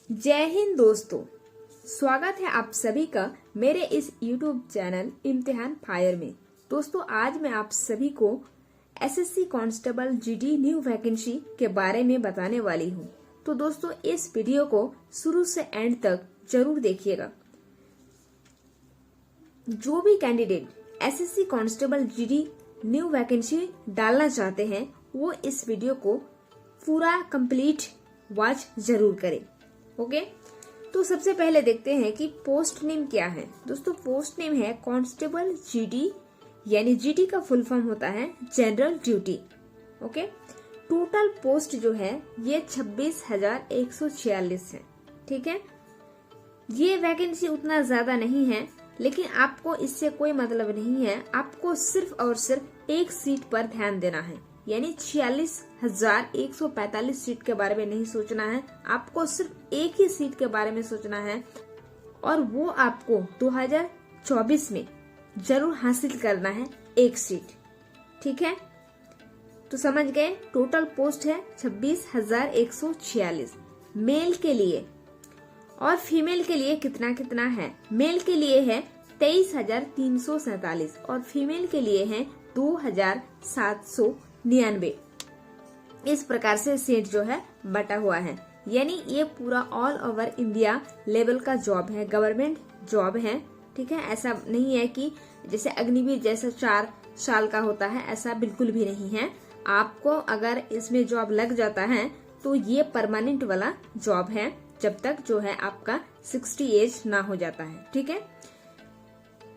जय हिंद दोस्तों, स्वागत है आप सभी का मेरे इस YouTube चैनल इम्तिहान फायर में। दोस्तों, आज मैं आप सभी को SSC constable GD new vacancy के बारे में बताने वाली हूं। तो दोस्तों, इस वीडियो को शुरू से एंड तक जरूर देखिएगा। जो भी candidate SSC constable GD new vacancy डालना चाहते हैं वो इस वीडियो को पूरा कंप्लीट वॉच जरूर करें। ओके, तो सबसे पहले देखते हैं कि पोस्ट नेम क्या है। दोस्तों, पोस्ट नेम है कांस्टेबल जीडी, यानी जीडी का फुल फॉर्म होता है general duty. Okay, total post जो है ये 26,146 है। ठीक है, ये वैकेंसी उतना ज्यादा नहीं है, लेकिन आपको इससे कोई मतलब नहीं है। आपको सिर्फ और सिर्फ एक सीट पर ध्यान देना है, यानी 46,145 सीट के बारे में नहीं सोचना है। आपको सिर्फ एक ही सीट के बारे में सोचना है और वो आपको 2024 में जरूर हासिल करना है, एक सीट। ठीक है, तो समझ गए। टोटल पोस्ट है 26,146 मेल के लिए, और फीमेल के लिए कितना कितना है। मेल के लिए है 23,347 और फीमेल के लिए है 2,799। इस प्रकार से सीट जो है बटा हुआ है, यानी ये पूरा ऑल ओवर इंडिया लेवल का जॉब है, गवर्नमेंट जॉब है। ठीक है, ऐसा नहीं है कि जैसे अग्निवीर जैसा 4 साल का होता है, ऐसा बिल्कुल भी नहीं है। आपको अगर इसमें जॉब लग जाता है तो ये परमानेंट वाला जॉब है, जब तक जो है आपका 60 एज ना हो जाता है। ठीक है,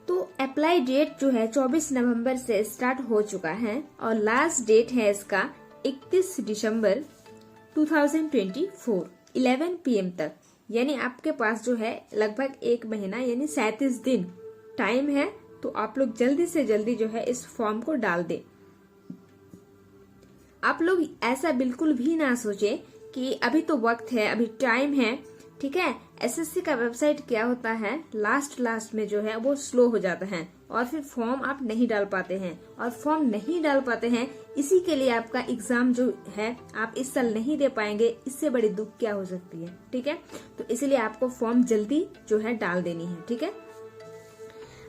तो अप्लाई डेट जो है 24 नवंबर से स्टार्ट हो चुका है और लास्ट डेट है इसका 31 दिसंबर 2024 11 PM तक। यानी आपके पास जो है लगभग 1 महीना यानी 37 दिन टाइम है। तो आप लोग जल्दी से जल्दी जो है इस फॉर्म को डाल दें। आप लोग ऐसा बिल्कुल भी ना सोचे कि अभी तो वक्त है, अभी टाइम है। ठीक है, एसएससी का वेबसाइट क्या होता है, लास्ट में जो है वो स्लो हो जाता है और फिर फॉर्म आप नहीं डाल पाते हैं, और फॉर्म नहीं डाल पाते हैं, इसी के लिए आपका एग्जाम जो है आप इस साल नहीं दे पाएंगे। इससे बड़ी दुख क्या हो सकती है। ठीक है, तो इसलिए आपको फॉर्म जल्दी जो है डाल देनी है। ठीक है,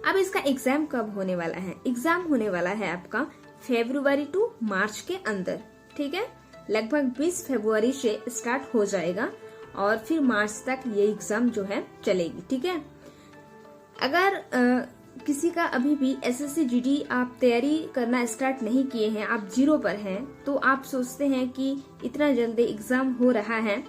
अब इसका एग्जाम कब होने वाला है। एग्जाम होने वाला है आपका फरवरी टू मार्च के अंदर। ठीक है, लगभग 20 फरवरी से स्टार्ट हो जाएगा और फिर मार्च तक ये एग्जाम जो है चलेगी। ठीक है, अगर किसी का अभी भी एसएससी जीडी आप तैयारी करना स्टार्ट नहीं किए हैं, आप 0 पर हैं, तो आप सोचते हैं कि इतना जल्दी एग्जाम हो रहा है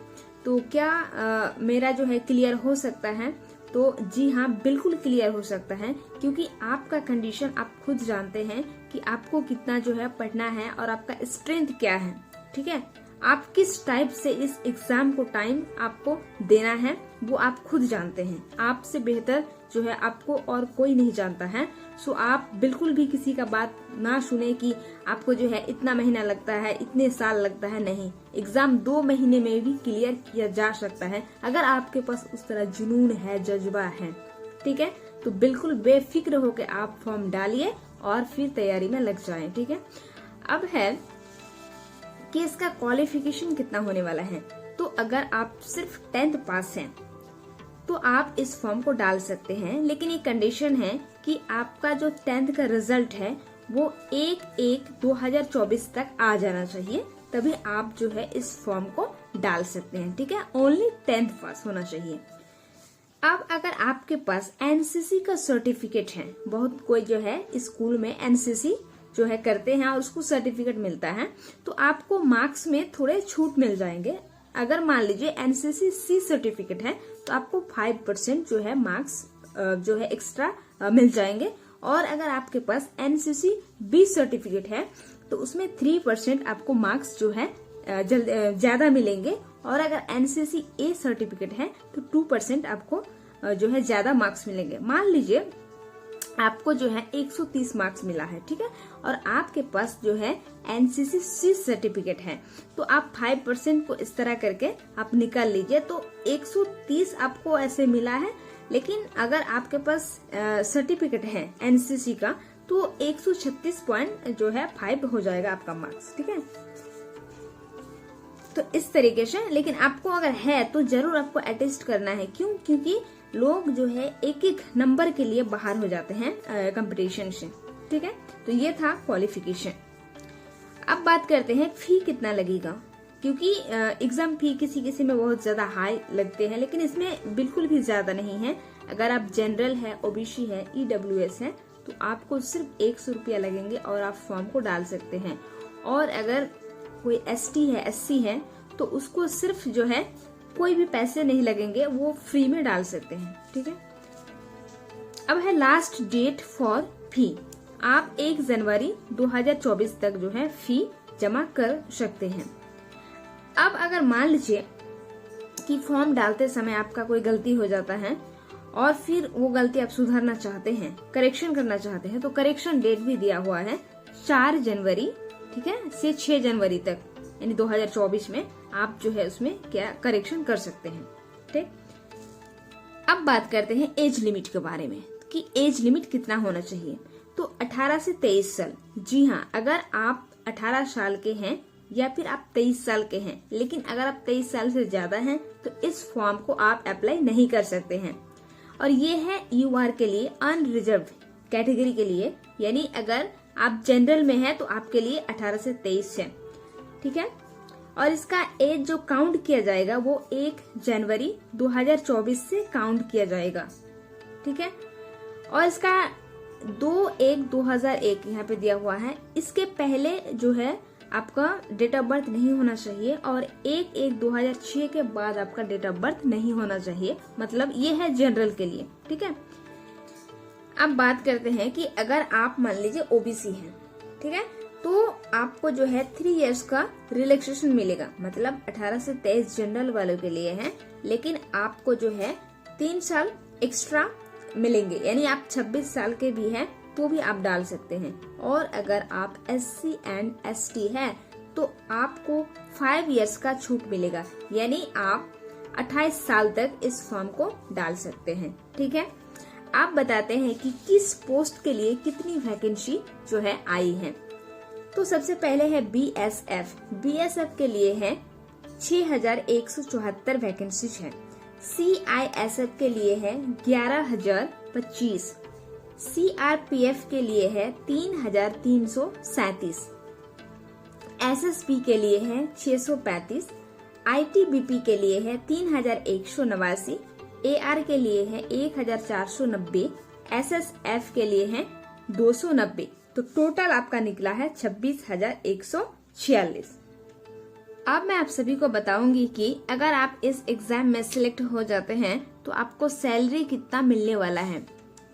तो क्या मेरा जो है क्लियर हो सकता है। तो जी हाँ, बिल्कुल क्लियर हो सकता है, क्योंकि आपका कंडीशन आप खुद जानते हैं कि आपको कितना जो है पढ़ना है और आपका स्ट्रेंथ क्या है। ठीक है, आप किस टाइप से इस एग्जाम को टाइम आपको देना है वो आप खुद जानते हैं। आपसे बेहतर जो है आपको और कोई नहीं जानता है। सो आप बिल्कुल भी किसी का बात ना सुने कि आपको जो है इतना महीना लगता है, इतने साल लगता है। नहीं, एग्जाम 2 महीने में भी क्लियर किया जा सकता है, अगर आपके पास उस तरह जुनून है, जज्बा है। ठीक है, तो बिल्कुल बेफिक्र होकर आप फॉर्म डालिए और फिर तैयारी में लग जाएं। ठीक है, अब है कि इसका क्वालिफिकेशन कितना होने वाला है। तो अगर आप सिर्फ 10th पास हैं तो आप इस फॉर्म को डाल सकते हैं, लेकिन ये कंडीशन है कि आपका जो 10th का रिजल्ट है वो 1/1/2024 तक आ जाना चाहिए, तभी आप जो है इस फॉर्म को डाल सकते हैं। ठीक है, ओनली 10th पास होना चाहिए। अब अगर आपके पास एनसीसी का सर्टिफिकेट है, बहुत कोई जो है स्कूल में एनसीसी जो है करते हैं और उसको सर्टिफिकेट मिलता है, तो आपको मार्क्स में थोड़े छूट मिल जाएंगे। अगर मान लीजिए एनसीसी सी सर्टिफिकेट है तो आपको 5% जो है मार्क्स जो है एक्स्ट्रा मिल जाएंगे, और अगर आपके पास एनसीसी बी सर्टिफिकेट है तो उसमें 3% आपको मार्क्स जो है ज्यादा मिलेंगे, और अगर एनसीसी ए सर्टिफिकेट है तो 2% आपको जो है ज्यादा मार्क्स मिलेंगे। मान लीजिए आपको जो है 130 मार्क्स मिला है। ठीक है, और आपके पास जो है एनसीसी सी सर्टिफिकेट है, तो आप 5% को इस तरह करके आप निकाल लीजिए, तो 130 आपको ऐसे मिला है। लेकिन अगर आपके पास सर्टिफिकेट है एनसीसी का तो 136 पॉइंट जो है 5 हो जाएगा आपका मार्क्स। ठीक है, तो इस तरीके से, लेकिन आपको अगर है तो जरूर आपको अटेस्ट करना है। क्यों? क्योंकि लोग जो है एक एक नंबर के लिए बाहर हो जाते हैं कंपटीशन से, ठीक है। तो ये था क्वालिफिकेशन। अब बात करते हैं फी कितना लगेगा, क्योंकि एग्जाम फी किसी किसी में बहुत ज्यादा हाई लगते हैं, लेकिन इसमें बिल्कुल भी ज्यादा नहीं है। अगर आप जनरल है, ओबीसी है, ईडब्ल्यूएस है, तो आपको सिर्फ 100 रुपया लगेंगे और आप फॉर्म को डाल सकते हैं। और अगर कोई एसटी है, एससी है, तो उसको सिर्फ जो है कोई भी पैसे नहीं लगेंगे, वो फ्री में डाल सकते हैं, ठीक है। अब है लास्ट डेट फॉर फी। आप 1 जनवरी 2024 तक जो है फी जमा कर सकते हैं। अब अगर मान लीजिए कि फॉर्म डालते समय आपका कोई गलती हो जाता है और फिर वो गलती आप सुधारना चाहते हैं, करेक्शन करना चाहते हैं, तो करेक्शन डेट भी दिया हुआ है 4 जनवरी, ठीक है, से 6 जनवरी तक, यानी 2024 में आप जो है उसमें क्या करेक्शन कर सकते हैं, ठीक। अब बात करते हैं एज लिमिट के बारे में कि एज लिमिट कितना होना चाहिए। तो 18 से 23 साल। जी हाँ, अगर आप 18 साल के हैं या फिर आप 23 साल के हैं, लेकिन अगर आप 23 साल से ज्यादा हैं तो इस फॉर्म को आप अप्लाई नहीं कर सकते हैं। और ये है यूआर के लिए, अनरिजर्व कैटेगरी के लिए, यानी अगर आप जनरल में हैं तो आपके लिए 18 से 23 है, ठीक है। और इसका एज जो काउंट किया जाएगा वो 1 जनवरी 2024 से काउंट किया जाएगा, ठीक है। और इसका 2/1/2001 यहाँ पे दिया हुआ है। इसके पहले जो है आपका डेट ऑफ बर्थ नहीं होना चाहिए और 1/1/2006 के बाद आपका डेट ऑफ बर्थ नहीं होना चाहिए। मतलब ये है जनरल के लिए, ठीक है। अब बात करते हैं कि अगर आप मान लीजिए ओबीसी हैं, ठीक है, तो आपको जो है 3 इयर्स का रिलैक्सेशन मिलेगा। मतलब 18 से 23 जनरल वालों के लिए है, लेकिन आपको जो है 3 साल एक्स्ट्रा मिलेंगे, यानी आप 26 साल के भी हैं तो भी आप डाल सकते हैं। और अगर आप SC एंड ST है तो आपको 5 इयर्स का छूट मिलेगा, यानी आप 28 साल तक इस फॉर्म को डाल सकते हैं, ठीक है। आप बताते हैं कि किस पोस्ट के लिए कितनी वैकेंसी जो है आई है। तो सबसे पहले है BSF के लिए है 6174 वैकेंसीज है। CISF के लिए है 11,025। CRPF के लिए है 3,337। SSB के लिए है 635। ITBP के लिए है 3,189। AR के लिए है 1,490। SSF के लिए है 290। तो टोटल आपका निकला है 26,146। अब मैं आप सभी को बताऊंगी कि अगर आप इस एग्जाम में सिलेक्ट हो जाते हैं तो आपको सैलरी कितना मिलने वाला है,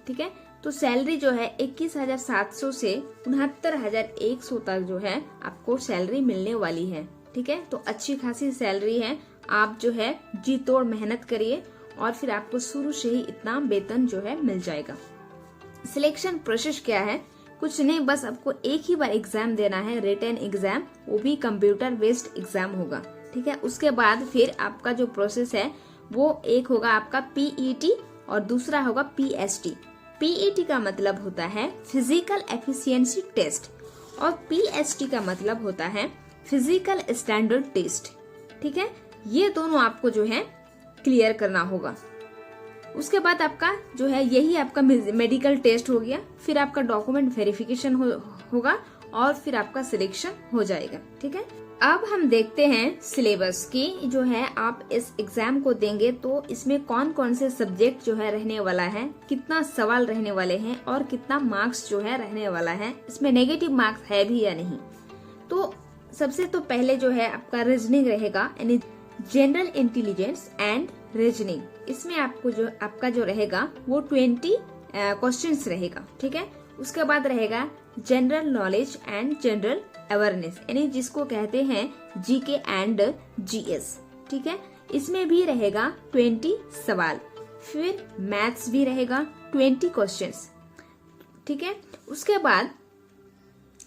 ठीक है। तो सैलरी जो है 21,700 से 69,100 तक जो है आपको सैलरी मिलने वाली है, ठीक है। तो अच्छी खासी सैलरी है। आप जो है जी तोड़ मेहनत करिए और फिर आपको शुरू से ही इतना वेतन जो है मिल जाएगा। सिलेक्शन प्रोसेस क्या है? कुछ नहीं, बस आपको एक ही बार एग्जाम देना है, रिटन एग्जाम, वो भी कंप्यूटर बेस्ड एग्जाम होगा, ठीक है। उसके बाद फिर आपका जो प्रोसेस है वो एक होगा आपका PET और दूसरा होगा PST। PET का मतलब होता है फिजिकल एफिशिएंसी टेस्ट और PST का मतलब होता है फिजिकल स्टैंडर्ड टेस्ट, ठीक है। ये दोनों आपको जो है क्लियर करना होगा। उसके बाद आपका जो है यही आपका मेडिकल टेस्ट हो गया, फिर आपका डॉक्यूमेंट वेरिफिकेशन होगा और फिर आपका सिलेक्शन हो जाएगा, ठीक है। अब हम देखते हैं सिलेबस की जो है आप इस एग्जाम को देंगे तो इसमें कौन कौन से सब्जेक्ट जो है रहने वाला है, कितना सवाल रहने वाले हैं और कितना मार्क्स जो है रहने वाला है, इसमें नेगेटिव मार्क्स है भी या नहीं। तो सबसे तो पहले जो है आपका रीजनिंग रहेगा, यानी जनरल इंटेलिजेंस एंड रीजनिंग। इसमें आपका जो रहेगा वो 20 क्वेश्चंस रहेगा, ठीक है। उसके बाद रहेगा general knowledge and general awareness, यानी जिसको कहते हैं GK एंड GS, ठीक है। इसमें भी रहेगा 20 सवाल। फिर मैथ्स भी रहेगा 20 क्वेश्चंस, ठीक है। उसके बाद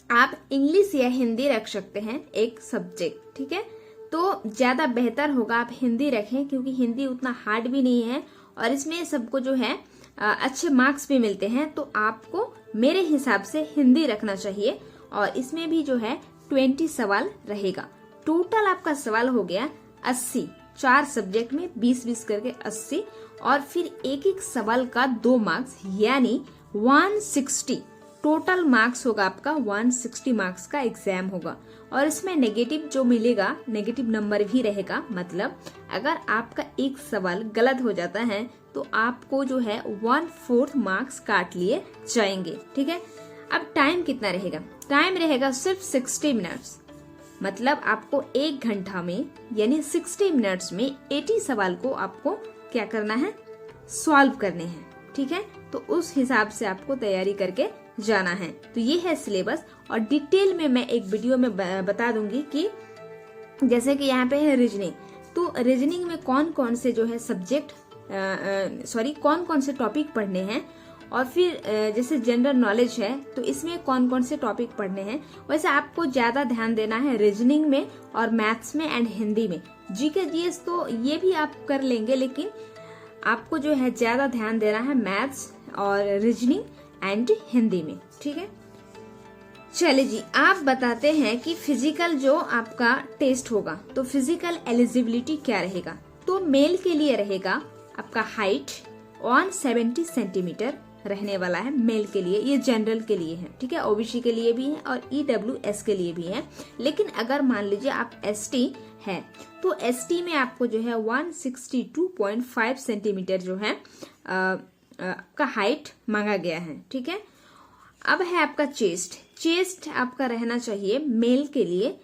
आप इंग्लिश या हिंदी रख सकते हैं एक सब्जेक्ट, ठीक है। तो ज्यादा बेहतर होगा आप हिंदी रखें, क्योंकि हिंदी उतना हार्ड भी नहीं है और इसमें सबको जो है अच्छे मार्क्स भी मिलते हैं। तो आपको मेरे हिसाब से हिंदी रखना चाहिए और इसमें भी जो है 20 सवाल रहेगा। टोटल आपका सवाल हो गया 80, 4 सब्जेक्ट में 20-20 करके 80, और फिर एक एक सवाल का 2 मार्क्स यानी 160 टोटल मार्क्स होगा आपका। 160 मार्क्स का एग्जाम होगा, और इसमें नेगेटिव जो मिलेगा, नेगेटिव नंबर भी रहेगा। मतलब अगर आपका एक सवाल गलत हो जाता है तो आपको जो है 1/4 मार्क्स काट लिए जाएंगे। ठीक है, अब टाइम कितना रहेगा? टाइम रहेगा सिर्फ 60 मिनट्स। मतलब आपको 1 घंटा में यानी 60 मिनट्स में 80 सवाल को आपको क्या करना है? सॉल्व करने हैं। ठीक है, तो उस हिसाब से आपको तैयारी करके जाना है। तो ये है सिलेबस, और डिटेल में मैं एक वीडियो में बता दूंगी कि जैसे कि यहाँ पे है रीजनिंग, तो रीजनिंग में कौन कौन से जो है सब्जेक्ट कौन कौन से टॉपिक पढ़ने हैं, और फिर जैसे जनरल नॉलेज है तो इसमें कौन कौन से टॉपिक पढ़ने हैं। वैसे आपको ज्यादा ध्यान देना है रीजनिंग में और मैथ्स में एंड हिंदी में। जीके जीएस तो ये भी आप कर लेंगे, लेकिन आपको जो है ज्यादा ध्यान देना है मैथ्स और रीजनिंग एंड हिंदी में। ठीक है, चलिए जी, आप बताते हैं कि फिजिकल जो आपका टेस्ट होगा तो फिजिकल एलिजिबिलिटी क्या रहेगा? तो मेल के लिए रहेगा आपका हाइट 170 सेंटीमीटर रहने वाला है मेल के लिए। ये जनरल के लिए है। ठीक है, ओबीसी के लिए भी है और ईडब्ल्यूएस के लिए भी है। लेकिन अगर मान लीजिए आप एसटी है तो एसटी में आपको जो है 162.5 सेंटीमीटर जो है का हाइट मांगा गया है। ठीक है, अब है आपका चेस्ट आपका रहना चाहिए मेल के लिए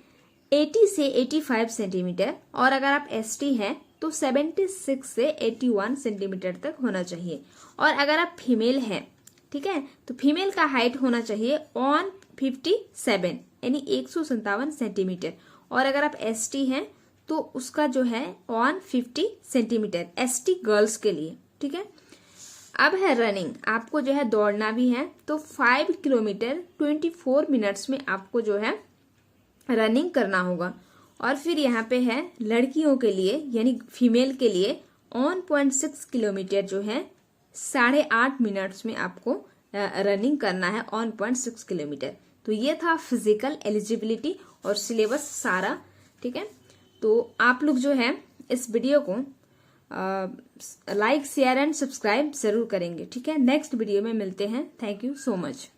80 से 85 सेंटीमीटर, और अगर आप एसटी है तो 76 से 81 सेंटीमीटर तक होना चाहिए। और अगर आप फीमेल हैं, ठीक है, तो फीमेल का हाइट होना चाहिए 157 यानी 157 सेंटीमीटर, और अगर आप एसटी हैं तो उसका जो है 150 सेंटीमीटर एसटी गर्ल्स के लिए। ठीक है, अब है रनिंग, आपको जो है दौड़ना भी है, तो 5 किलोमीटर 24 मिनट्स में आपको जो है रनिंग करना होगा। और फिर यहाँ पे है लड़कियों के लिए यानी फीमेल के लिए 1.6 किलोमीटर जो है 8.5 मिनट्स में आपको रनिंग करना है 1.6 किलोमीटर। तो ये था फिजिकल एलिजिबिलिटी और सिलेबस सारा। ठीक है, तो आप लोग जो है इस वीडियो को लाइक शेयर एंड सब्सक्राइब जरूर करेंगे। ठीक है, नेक्स्ट वीडियो में मिलते हैं। Thank you so much.